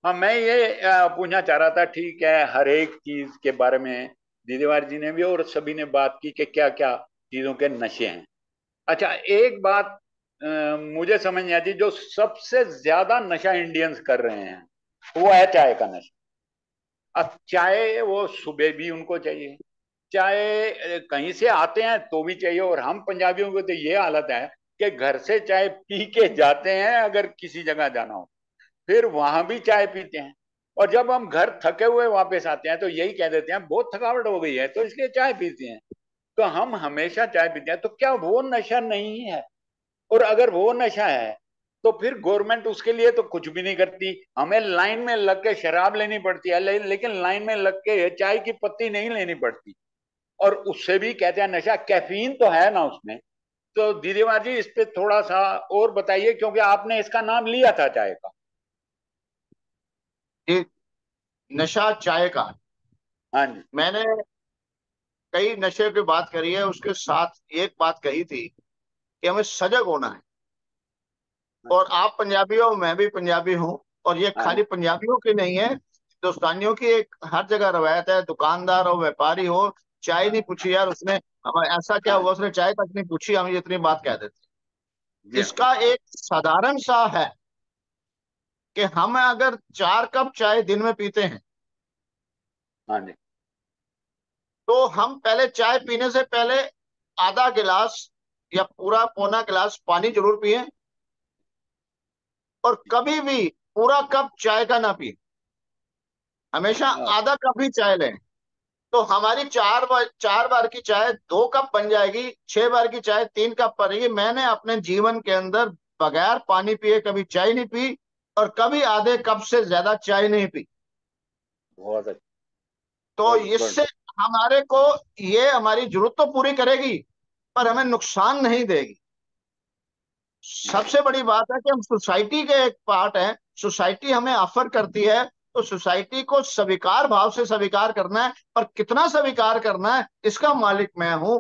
हाँ, मैं ये पूछना चाह रहा था। ठीक है, हर एक चीज के बारे में दीदीवार जी ने भी और सभी ने बात की कि क्या क्या चीजों के नशे हैं। अच्छा, एक बात मुझे समझ नहीं आती, जो सबसे ज्यादा नशा इंडियंस कर रहे हैं वो है चाय का नशा। अब चाय वो सुबह भी उनको चाहिए, चाय कहीं से आते हैं तो भी चाहिए। और हम पंजाबियों को तो ये हालत है कि घर से चाय पी के जाते हैं, अगर किसी जगह जाना हो फिर वहां भी चाय पीते हैं। और जब हम घर थके हुए वापस आते हैं तो यही कह देते हैं बहुत थकावट हो गई है तो इसलिए चाय पीते हैं। तो हम हमेशा चाय पीते हैं, तो क्या वो नशा नहीं है? और अगर वो नशा है तो फिर गवर्नमेंट उसके लिए तो कुछ भी नहीं करती। हमें लाइन में लग के शराब लेनी पड़ती है, लेकिन लाइन में लग के चाय की पत्ती नहीं लेनी पड़ती। और उससे भी कहते हैं नशा, कैफीन तो है ना उसमें। तो दीदीवार जी, इस पे थोड़ा सा और बताइए, क्योंकि आपने इसका नाम लिया था चाय का। ये नशा चाय का, हाँ जी। मैंने कई नशे की बात करी है, उसके साथ एक बात कही थी कि हमें सजग होना है। हाँ और आप पंजाबी हो, मैं भी पंजाबी हूँ, और ये हाँ खाली पंजाबियों की नहीं है, हिंदुस्तानियों की एक हर जगह रवायत है। दुकानदार हो, व्यापारी हो, चाय नहीं पूछी यार उसने, हमें ऐसा क्या हाँ। हुआ उसने चाय तक नहीं पूछी, हम ये इतनी बात कह देते। जी हाँ। इसका एक साधारण सा है कि हम अगर 4 कप चाय दिन में पीते हैं, हाँ जी। तो हम पहले चाय पीने से पहले आधा गिलास या पूरा पौना गिलास पानी जरूर पिए, और कभी भी पूरा कप चाय का ना पिए, हमेशा हाँ, आधा कप ही चाय लें। तो हमारी 4 बार की चाय 2 कप बन जाएगी, 6 बार की चाय 3 कप बनेगी। मैंने अपने जीवन के अंदर बगैर पानी पिए कभी चाय नहीं पी, और कभी आधे कप से ज्यादा चाय नहीं पी। बहुत अच्छा। तो बहुत गुड। इससे हमारे को, ये हमारी जरूरत तो पूरी करेगी पर हमें नुकसान नहीं देगी। सबसे बड़ी बात है कि हम सोसाइटी के एक पार्ट हैं, सोसाइटी हमें ऑफर करती है, तो सोसाइटी को स्वीकार भाव से स्वीकार करना है। और कितना स्वीकार करना है इसका मालिक मैं हूं।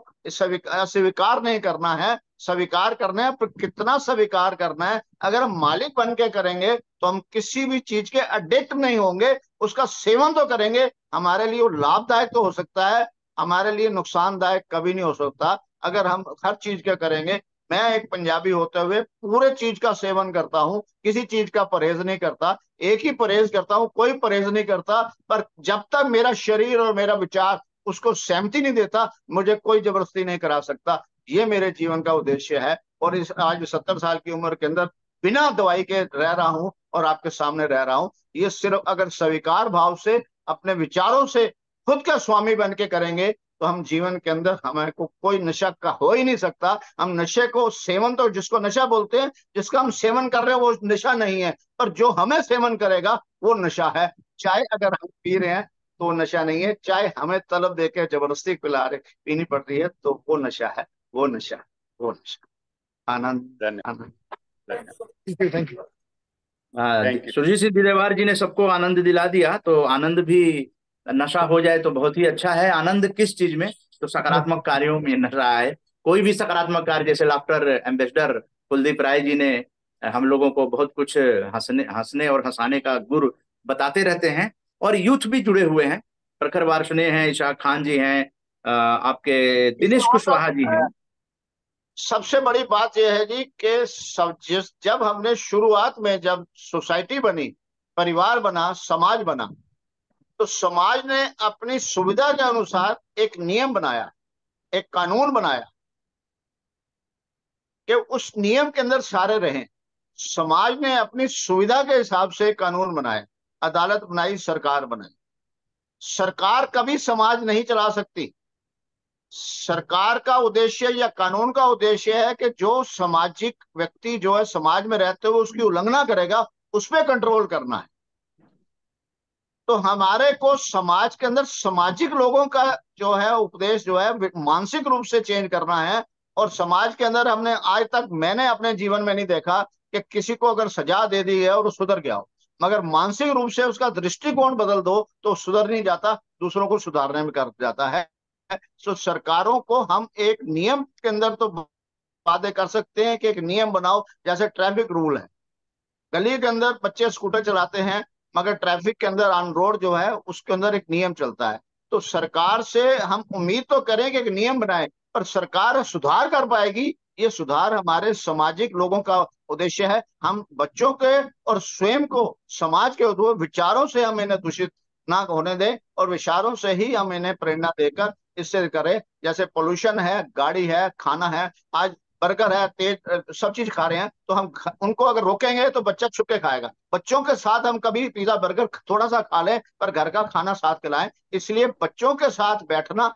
स्वीकार नहीं करना है, स्वीकार करना है, पर कितना स्वीकार करना है। अगर हम मालिक बन के करेंगे तो हम किसी भी चीज के अडिक्ट नहीं होंगे, उसका सेवन तो करेंगे। हमारे लिए वो लाभदायक तो हो सकता है, हमारे लिए नुकसानदायक कभी नहीं हो सकता अगर हम हर चीज का करेंगे। मैं एक पंजाबी होते हुए पूरे चीज का सेवन करता हूँ, किसी चीज का परहेज नहीं करता। एक ही परहेज करता हूँ, कोई परहेज नहीं करता। पर जब तक मेरा शरीर और मेरा विचार उसको सहमति नहीं देता, मुझे कोई जबरदस्ती नहीं करा सकता। ये मेरे जीवन का उद्देश्य है। और इस आज 70 साल की उम्र के अंदर बिना दवाई के रह रहा हूँ और आपके सामने रह रहा हूँ। ये सिर्फ अगर स्वीकार भाव से अपने विचारों से खुद का स्वामी बन के करेंगे, तो हम जीवन के अंदर, हमारे को कोई नशा का हो ही नहीं सकता। हम नशे को सेवन, तो जिसको नशा बोलते हैं, जिसका हम सेवन कर रहे हैं वो नशा नहीं है, पर जो हमें सेवन करेगा वो नशा है। चाय अगर हम पी रहे हैं तो वो नशा नहीं है, चाय हमें तलब देकर जबरदस्ती पिला रहे पीनी पड़ रही है तो वो नशा है। वो नशा है, वो नशा। आनंद। धन्यवाद। आनंद। धन्यवाद। Thank you. Thank you. Surjeet Singh Dilewar ji ने सबको आनंद दिला दिया, तो आनंद भी नशा हो जाए तो बहुत ही अच्छा है। आनंद किस चीज में? तो सकारात्मक कार्यों में नशा है। कोई भी सकारात्मक कार्य, जैसे लाफ्टर एम्बेसडर कुलदीप राय जी ने हम लोगों को बहुत कुछ हंसने हंसने और हंसाने का गुर बताते रहते हैं। और यूथ भी जुड़े हुए हैं, प्रखर वार्ष्णेय हैं, इशाक खान जी हैं, आपके दिनेश इसमें कुशवाहा जी हैं। सबसे बड़ी बात यह है जी कि जब हमने शुरुआत में, जब सोसाइटी बनी, परिवार बना, समाज बना, तो समाज ने अपनी सुविधा के अनुसार एक नियम बनाया, एक कानून बनाया कि उस नियम के अंदर सारे रहें। समाज ने अपनी सुविधा के हिसाब से कानून बनाए, अदालत बनाई, सरकार बनाई। सरकार कभी समाज नहीं चला सकती। सरकार का उद्देश्य या कानून का उद्देश्य है कि जो सामाजिक व्यक्ति जो है समाज में रहते हुए उसकी उल्लंघना करेगा, उस पर कंट्रोल करना है। तो हमारे को समाज के अंदर सामाजिक लोगों का जो है उपदेश जो है मानसिक रूप से चेंज करना है। और समाज के अंदर हमने आज तक, मैंने अपने जीवन में नहीं देखा कि किसी को अगर सजा दे दी है और वो सुधर गया हो, मगर मानसिक रूप से उसका दृष्टिकोण बदल दो तो सुधर नहीं जाता, दूसरों को सुधारने में कर जाता है। तो सरकारों को हम एक नियम के अंदर तो वादे कर सकते हैं कि एक नियम बनाओ, जैसे ट्रैफिक रूल है। गली के अंदर बच्चे स्कूटर चलाते हैं, मगर ट्रैफिक के अंदर ऑन रोड जो है उसके अंदर एक नियम चलता है। तो सरकार से हम उम्मीद तो करें कि एक नियम बनाए, पर सरकार सुधार कर पाएगी? ये सुधार हमारे सामाजिक लोगों का उद्देश्य है। हम बच्चों के और स्वयं को समाज के विचारों से हम इन्हें दूषित ना होने दें, और विचारों से ही हम इन्हें प्रेरणा देकर इससे करें। जैसे पोल्यूशन है, गाड़ी है, खाना है, आज बर्गर है, तेज सब चीज खा रहे हैं, तो हम उनको अगर रोकेंगे तो बच्चा छुप के खाएगा। बच्चों के साथ हम कभी पिज्जा बर्गर थोड़ा सा खा लें, पर घर का खाना साथ खिलाएं। इसलिए बच्चों के साथ बैठना,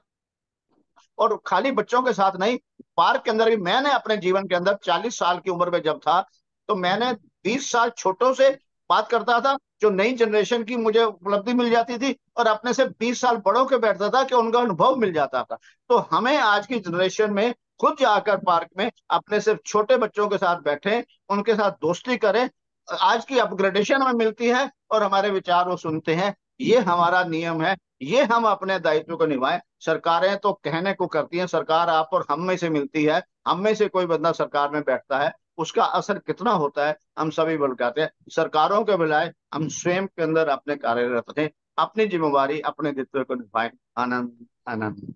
और खाली बच्चों के साथ नहीं, पार्क के अंदर भी मैंने अपने जीवन के अंदर 40 साल की उम्र में जब था, तो मैंने 20 साल छोटों से बात करता था, जो नई जनरेशन की मुझे उपलब्धि मिल जाती थी, और अपने से 20 साल बड़ों के बैठता था कि उनका अनुभव मिल जाता था। तो हमें आज की जनरेशन में खुद जाकर पार्क में अपने से छोटे बच्चों के साथ बैठे, उनके साथ दोस्ती करें। आज की अपग्रेडेशन हमें मिलती है और हमारे विचार वो सुनते हैं। ये हमारा नियम है, ये हम अपने दायित्व को निभाएं। सरकारें तो कहने को करती हैं, सरकार आप और हम में से मिलती है। हम में से कोई बंदा सरकार में बैठता है, उसका असर कितना होता है हम सभी बताते हैं। सरकारों के बजाय हम स्वयं के अंदर अपने कार्यरत रहें, अपनी जिम्मेवारी, अपने दायित्व को निभाएं। आनंद आनंद।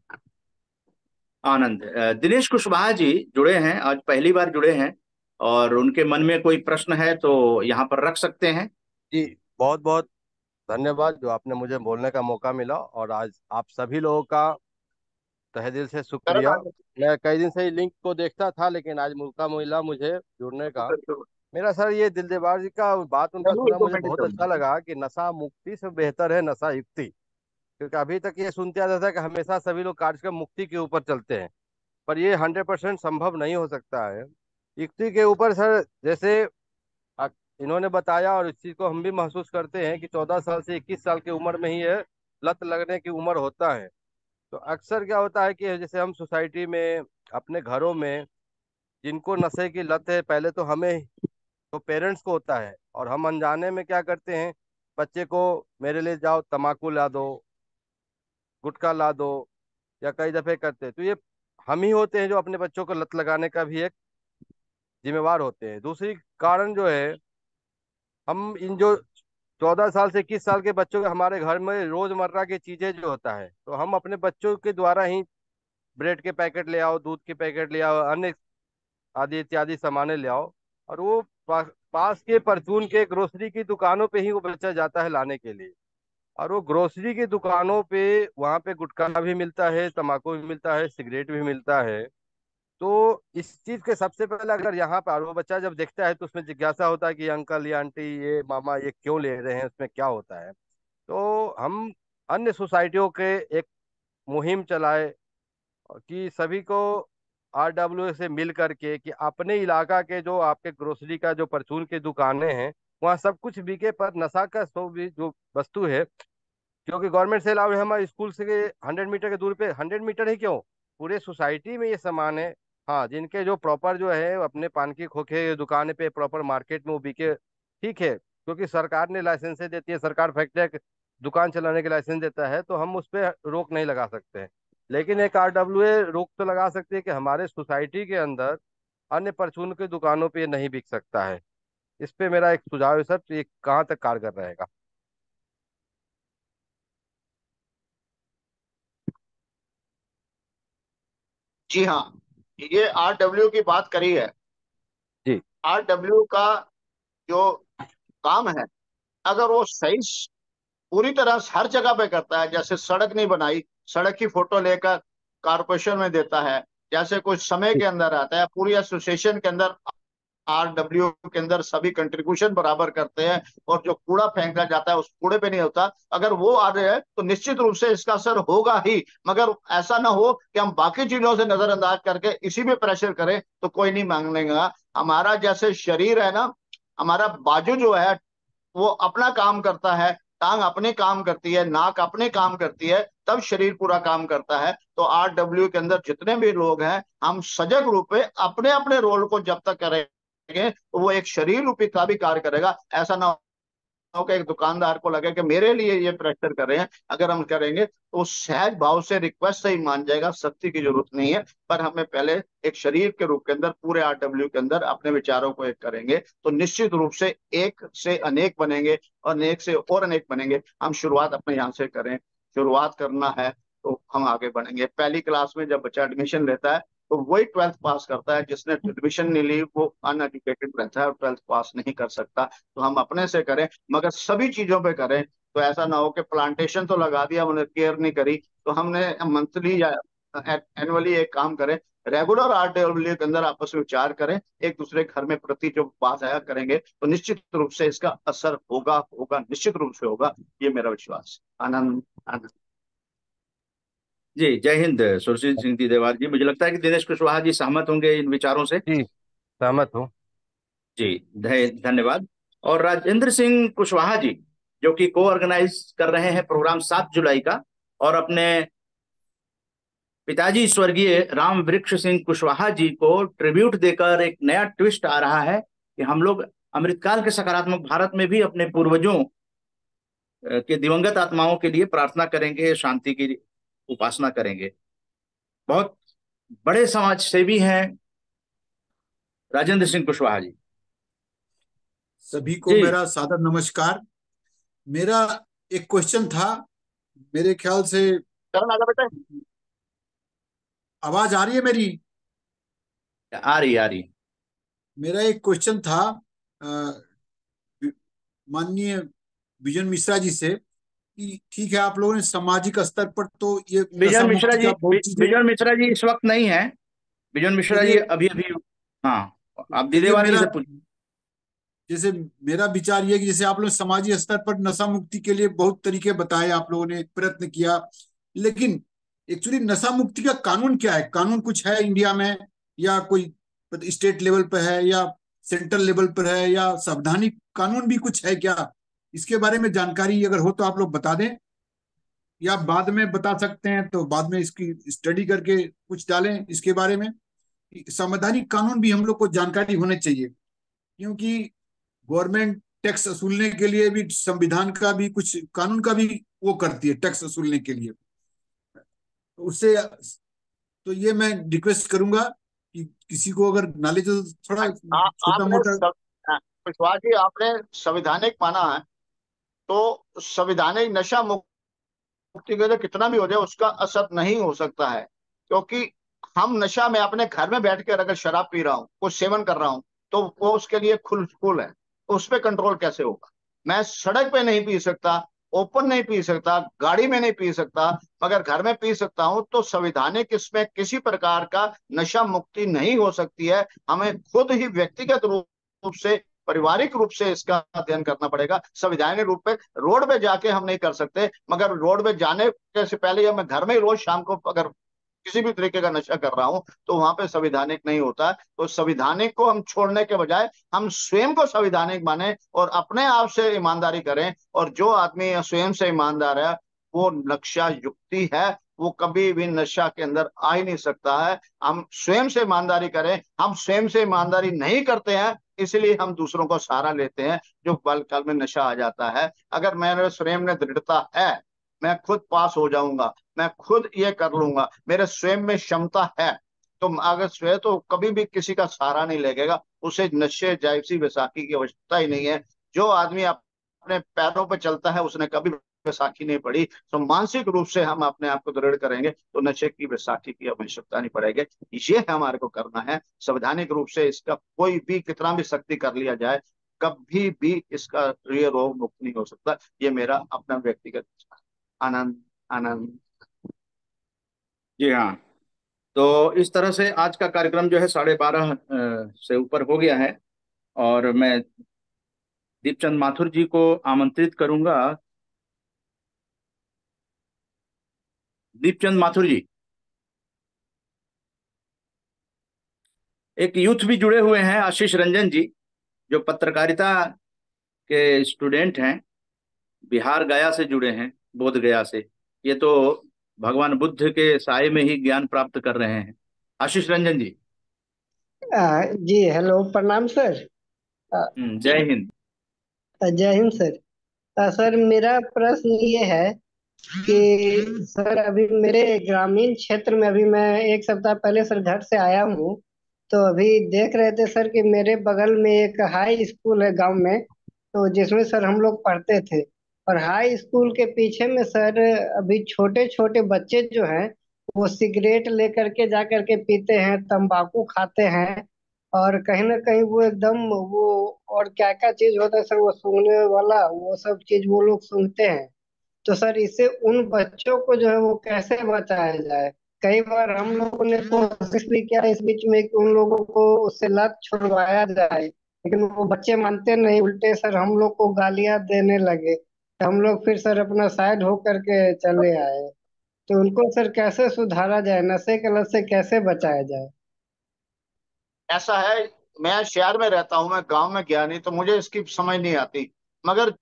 आनंद। दिनेश कुशवाहा जी जुड़े हैं, आज पहली बार जुड़े हैं, और उनके मन में कोई प्रश्न है तो यहाँ पर रख सकते हैं। जी, बहुत बहुत धन्यवाद जो आपने मुझे बोलने का मौका मिला, और आज आप सभी लोगों का तहे दिल से शुक्रिया। मैं कई दिन से ही लिंक को देखता था, लेकिन आज मौका मिला मुझे जुड़ने का। मेरा सर, ये दिलदेवार जी का बात उनका सुना, मुझे बहुत अच्छा लगा कि नशा मुक्ति से बेहतर है नशा युक्ति। क्योंकि अभी तक ये सुनते आता था कि हमेशा सभी लोग कार्यक्रम मुक्ति के ऊपर चलते हैं, पर ये 100% संभव नहीं हो सकता है। युक्ति के ऊपर सर, जैसे आ- इन्होंने बताया, और इस चीज को हम भी महसूस करते हैं कि 14 साल से 21 साल की उम्र में ही ये लत लगने की उम्र होता है। तो अक्सर क्या होता है कि जैसे हम सोसाइटी में, अपने घरों में जिनको नशे की लत है, पहले तो हमें, तो पेरेंट्स को होता है, और हम अनजाने में क्या करते हैं, बच्चे को मेरे लिए जाओ तम्बाकू ला दो, गुटखा ला दो, या कई दफे करते हैं। तो ये हम ही होते हैं जो अपने बच्चों को लत लगाने का भी एक जिम्मेवार होते हैं। दूसरी कारण जो है, हम इन जो 14 साल से 21 साल के बच्चों के हमारे घर में रोजमर्रा की चीजें जो होता है, तो हम अपने बच्चों के द्वारा ही ब्रेड के पैकेट ले आओ, दूध के पैकेट ले आओ, अन्य आदि इत्यादि सामानें ले आओ, और वो पास के परचून के ग्रोसरी की दुकानों पे ही वो बच्चा जाता है लाने के लिए। और वो ग्रोसरी की दुकानों पे, वहाँ पे गुटखा भी मिलता है, तम्बाकू भी मिलता है, सिगरेट भी मिलता है। तो इस चीज के सबसे पहले अगर यहाँ पर वो बच्चा जब देखता है, तो उसमें जिज्ञासा होता है कि अंकल या आंटी, ये मामा, ये क्यों ले रहे हैं, उसमें क्या होता है। तो हम अन्य सोसाइटियों के एक मुहिम चलाए कि सभी को RWA से मिल करके, कि अपने इलाका के जो आपके ग्रोसरी का जो परचून की दुकानें हैं, वहाँ सब कुछ बिके, पर नशा का सो भी जो वस्तु है, क्योंकि गवर्नमेंट से अलाउड है, हमारे स्कूल से 100 मीटर के दूर पे, 100 मीटर ही क्यों, पूरे सोसाइटी में ये सामान है। हाँ, जिनके जो प्रॉपर जो है अपने पान की खोखे दुकान पे प्रॉपर मार्केट में वो बिके, ठीक है, क्योंकि सरकार ने लाइसेंस देती है, सरकार फैक्ट्री दुकान चलाने के लाइसेंस देता है, तो हम उस पर रोक नहीं लगा सकते हैं। लेकिन एक RWA रोक तो लगा सकती है कि हमारे सोसाइटी के अंदर अन्य परचून की दुकानों पे ये नहीं बिक सकता है। इस पे मेरा एक सुझाव है सर, तो ये कहाँ तक कारगर रहेगा? जी हाँ, ये RW की बात करी है। जी। RW का जो काम है, अगर वो सही पूरी तरह से हर जगह पे करता है, जैसे सड़क नहीं बनाई, सड़क की फोटो लेकर कारपोरेशन में देता है, जैसे कुछ समय के अंदर आता है, पूरी एसोसिएशन के अंदर RW के अंदर सभी कंट्रीब्यूशन बराबर करते हैं, और जो कूड़ा फेंका जाता है उस कूड़े पे नहीं होता, अगर वो आ रहे हैं तो निश्चित रूप से इसका असर होगा ही। मगर ऐसा ना हो कि हम बाकी चीजों से नजरअंदाज करके इसी पे प्रेशर करें, तो कोई नहीं मांगेगा। हमारा जैसे शरीर है ना, हमारा बाजू जो है वो अपना काम करता है, टांग अपने काम करती है, नाक अपने काम करती है, तब शरीर पूरा काम करता है। तो RW के अंदर जितने भी लोग हैं, हम सजग रूप में अपने अपने रोल को जब तक करेंगे, तो वो एक शरीर रूपी का भी कार्य करेगा। ऐसा ना हो कि एक दुकानदार को लगे कि मेरे लिए ये प्रेशर कर रहे हैं, अगर हम करेंगे तो वो सहज भाव से रिक्वेस्ट से ही मान जाएगा, सख्ती की जरूरत नहीं है। पर हमें पहले एक शरीर के रूप के अंदर, पूरे RW के अंदर अपने विचारों को एक करेंगे तो निश्चित रूप से एक से अनेक बनेंगे और अनेक से और अनेक बनेंगे। हम शुरुआत अपने यहाँ से करें, शुरुआत करना है तो हम आगे बढ़ेंगे। पहली क्लास में जब बच्चा एडमिशन लेता है तो वही 12th पास करता है, जिसने एडमिशन नहीं ली वो अनएजुकेटेड रहता है और 12th पास नहीं कर सकता। तो हम अपने से करें, मगर सभी चीजों पे करें। तो ऐसा ना हो कि प्लांटेशन तो लगा दिया, हमने केयर नहीं करी। तो हमने मंथली या एनुअली एक काम करें, रेगुलर RW के अंदर आपस में विचार करें, एक दूसरे घर में प्रति जो बात आया करेंगे तो निश्चित रूप से इसका असर होगा, होगा, निश्चित रूप से होगा, ये मेरा विश्वास। आनंद, आनंद। जी, जय हिंद सुरजीत सिंह देवार जी। मुझे लगता है कि दिनेश कुशवाहा जी सहमत होंगे इन विचारों से। जी, सहमत हूँ। जी, धन्यवाद। और राजेंद्र सिंह कुशवाहा जी, जो कि को ऑर्गेनाइज कर रहे हैं प्रोग्राम 7 जुलाई का, और अपने पिताजी स्वर्गीय राम वृक्ष सिंह कुशवाहा जी को ट्रिब्यूट देकर एक नया ट्विस्ट आ रहा है कि हम लोग अमृतकाल के सकारात्मक भारत में भी अपने पूर्वजों के दिवंगत आत्माओं के लिए प्रार्थना करेंगे, शांति की उपासना करेंगे। बहुत बड़े समाज सेवी हैं राजेंद्र सिंह कुशवाहा जी। सभी को जी, मेरा सादर नमस्कार। मेरा एक क्वेश्चन था, मेरे ख्याल से चरण आगे बेटे। आवाज आ रही है मेरी? आ रही। मेरा एक क्वेश्चन था माननीय विजन मिश्रा जी से कि ठीक है, आप लोगों ने सामाजिक स्तर पर तो ये नशा मुक्ति का बहुत चीजें, विजन मिश्रा जी इस वक्त नहीं है। विजन मिश्रा जी चलिए अभी अभी, हाँ, आप चलिए दिदेवार जी मेरा से पूछ। जैसे मेरा विचार ये है कि जैसे आप लोग सामाजिक स्तर पर नशा मुक्ति के लिए बहुत तरीके बताए, आप लोगों ने प्रयत्न किया, लेकिन एक्चुअली नशा मुक्ति का कानून क्या है? कानून कुछ है इंडिया में, या कोई स्टेट लेवल पर है, या सेंट्रल लेवल पर है, या संवैधानिक कानून भी कुछ है क्या? इसके बारे में जानकारी अगर हो तो आप लोग बता दें, या बाद में बता सकते हैं तो बाद में इसकी स्टडी करके कुछ डालें इसके बारे में। संवैधानिक कानून भी हम लोग को जानकारी होने चाहिए, क्योंकि गवर्नमेंट टैक्स वसूलने के लिए भी संविधान का भी कुछ, कानून का भी वो करती है टैक्स वसूलने के लिए। तो उससे, तो ये मैं रिक्वेस्ट करूंगा कि किसी को अगर नॉलेज हो तो थोड़ा छोटा आपने मोटा। विश्वास जी, आपने संविधानिक माना है तो संविधानिक नशा मुक्ति के लिए कितना भी हो जाए उसका असर नहीं हो सकता है, क्योंकि हम नशा में अपने घर में बैठ कर अगर शराब पी रहा हूँ, कुछ सेवन कर रहा हूँ, तो वो उसके लिए खुल है, तो उस पर कंट्रोल कैसे होगा? मैं सड़क पे नहीं पी सकता, ओपन नहीं पी सकता, गाड़ी में नहीं पी सकता, मगर घर में पी सकता हूं। तो संविधानिक इसमें किसी प्रकार का नशा मुक्ति नहीं हो सकती है। हमें खुद ही व्यक्तिगत रूप से, पारिवारिक रूप से इसका अध्ययन करना पड़ेगा। संविधानिक रूप पे रोड पे जाके हम नहीं कर सकते, मगर रोड पे जाने से पहले या मैं घर में ही रोज शाम को अगर किसी भी तरीके का नशा कर रहा हूं तो वहां पे संविधानिक नहीं होता। तो संविधानिक को हम छोड़ने के बजाय हम स्वयं को संविधानिक माने और अपने आप से ईमानदारी करें। और जो आदमी स्वयं से ईमानदार है वो नक्शा युक्ति है, वो कभी भी नशा के अंदर आ ही नहीं सकता है। हम स्वयं से ईमानदारी करें। हम स्वयं से ईमानदारी नहीं करते हैं, इसलिए हम दूसरों को सहारा लेते हैं, जो पल काल में नशा आ जाता है। अगर मेरे स्वयं में दृढ़ता है, मैं खुद पास हो जाऊंगा, मैं खुद ये कर लूंगा, मेरे स्वयं में क्षमता है, तो अगर स्वयं तो कभी भी किसी का सहारा नहीं लगेगा। उसे नशे जायसी वैसाखी की आवश्यकता ही नहीं है। जो आदमी अपने पैरों पर चलता है उसने कभी वैसाखी नहीं पड़ी। तो मानसिक रूप से हम अपने आप को दृढ़ करेंगे तो नशे की वैसाखी की आवश्यकता नहीं पड़ेगी। ये हमारे को करना है। संवैधानिक रूप से इसका कोई भी कितना भी सख्ती कर लिया जाए, कभी भी इसका ये रोग मुक्त नहीं हो सकता। ये मेरा अपना व्यक्तिगत आनंद, आनंद। जी हाँ, तो इस तरह से आज का कार्यक्रम जो है 12:30 से ऊपर हो गया है, और मैं दीपचंद माथुर जी को आमंत्रित करूंगा। दीपचंद माथुर जी, एक यूथ भी जुड़े हुए हैं, आशीष रंजन जी, जो पत्रकारिता के स्टूडेंट हैं, बिहार गया से जुड़े हैं, बोध गया से। ये तो भगवान बुद्ध के साय में ही ज्ञान प्राप्त कर रहे हैं। आशीष रंजन जी। जी हेलो, प्रणाम सर। जय हिंद। जय हिंद सर। सर मेरा प्रश्न ये है कि सर अभी मेरे ग्रामीण क्षेत्र में, अभी मैं एक सप्ताह पहले सर घर से आया हूँ। तो अभी देख रहे थे सर कि मेरे बगल में एक हाई स्कूल है गांव में, तो जिसमें सर हम लोग पढ़ते थे। और हाई स्कूल के पीछे में सर अभी छोटे छोटे बच्चे जो हैं वो सिगरेट लेकर के जा करके पीते हैं, तंबाकू खाते हैं, और कहीं ना कहीं वो एकदम वो, और क्या क्या चीज होता है सर वो सूंघने वाला, वो सब चीज वो लोग सूंघते हैं। तो सर इससे उन बच्चों को जो है वो कैसे बचाया जाए? कई बार हम लोगों ने कोशिश भी किया इस बीच में कि उन लोगों को उससे लत छुड़वाया जाए, लेकिन वो बच्चे मानते नहीं, उल्टे सर हम लोग को गालियां देने लगे। तो हम लोग फिर सर अपना साइड हो करके चले आए। तो उनको सर कैसे सुधारा जाए, नशे के लत से कैसे बचाया जाए? ऐसा है, मैं शहर में रहता हूँ, मैं गांव में गया नहीं, तो मुझे इसकी समझ नहीं आती। मगर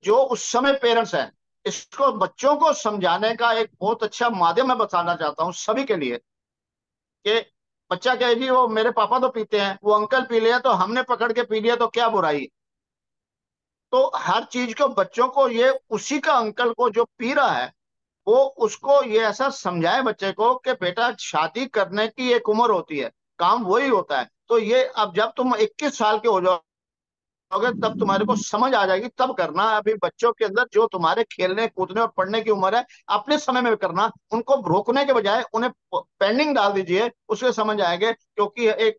जो उस समय पेरेंट्स हैं, इसको बच्चों को समझाने का एक बहुत अच्छा माध्यम मैं बताना चाहता हूँ सभी के लिए, कि बच्चा कहे जी वो मेरे पापा तो पीते हैं, वो अंकल पी लिया तो हमने पकड़ के पी लिया तो क्या बुराई है। तो हर चीज को बच्चों को, ये उसी का अंकल को जो पी रहा है, वो उसको ये ऐसा समझाए बच्चे को कि बेटा शादी करने की एक उम्र होती है, काम वही होता है। तो ये अब जब तुम 21 साल के हो जाओगे तब तुम्हारे को समझ आ जाएगी, तब करना। अभी बच्चों के अंदर जो तुम्हारे खेलने कूदने और पढ़ने की उम्र है, अपने समय में करना। उनको रोकने के बजाय उन्हें पेंडिंग डाल दीजिए, उससे समझ आएंगे। क्योंकि एक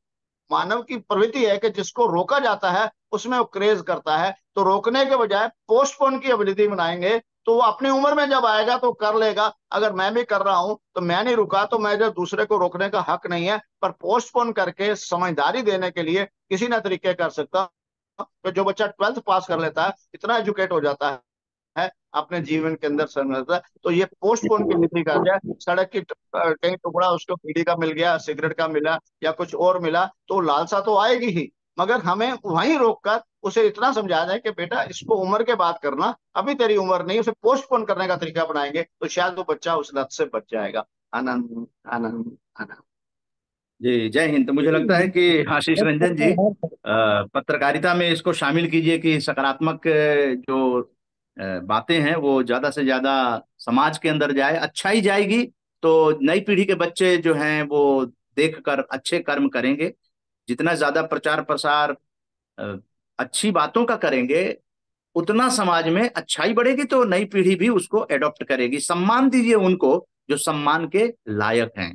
मानव की प्रवृत्ति है कि जिसको रोका जाता है उसमें वो क्रेज करता है। तो रोकने के बजाय पोस्टपोन की एबिलिटी बनाएंगे, तो वो अपनी उम्र में जब आएगा तो कर लेगा। अगर मैं भी कर रहा हूं तो मैं नहीं रुका, तो मैं जो दूसरे को रोकने का हक नहीं है, पर पोस्टपोन करके समझदारी देने के लिए किसी ना तरीके कर सकता। तो जो बच्चा 12th पास कर लेता है, इतना एजुकेट हो जाता है अपने जीवन के अंदर समझता है, तो ये पोस्टपोन की नीति कर जाए। सड़क की कहीं टुकड़ा उसको बीड़ी का मिल गया, सिगरेट का मिला या कुछ और मिला, तो लालसा तो आएगी ही। मगर हमें वहीं रोककर उसे इतना समझाया जाए कि बेटा इसको उम्र के बाद करना, अभी तेरी उम्र नहीं। उसे पोस्टपोन करने का तरीका बनाएंगे तो शायद वो बच्चा उस लत से बच जाएगा। आनंद, आनंद, आनंद। जी जय हिंद। तो मुझे लगता है कि आशीष रंजन जी पत्रकारिता में इसको शामिल कीजिए कि सकारात्मक जो बातें हैं वो ज्यादा से ज्यादा समाज के अंदर जाए, अच्छाई जाएगी तो नई पीढ़ी के बच्चे जो हैं वो देखकर अच्छे कर्म करेंगे। जितना ज्यादा प्रचार प्रसार अ, अच्छी बातों का करेंगे, उतना समाज में अच्छाई बढ़ेगी, तो नई पीढ़ी भी उसको एडॉप्ट करेगी। सम्मान दीजिए उनको जो सम्मान के लायक हैं।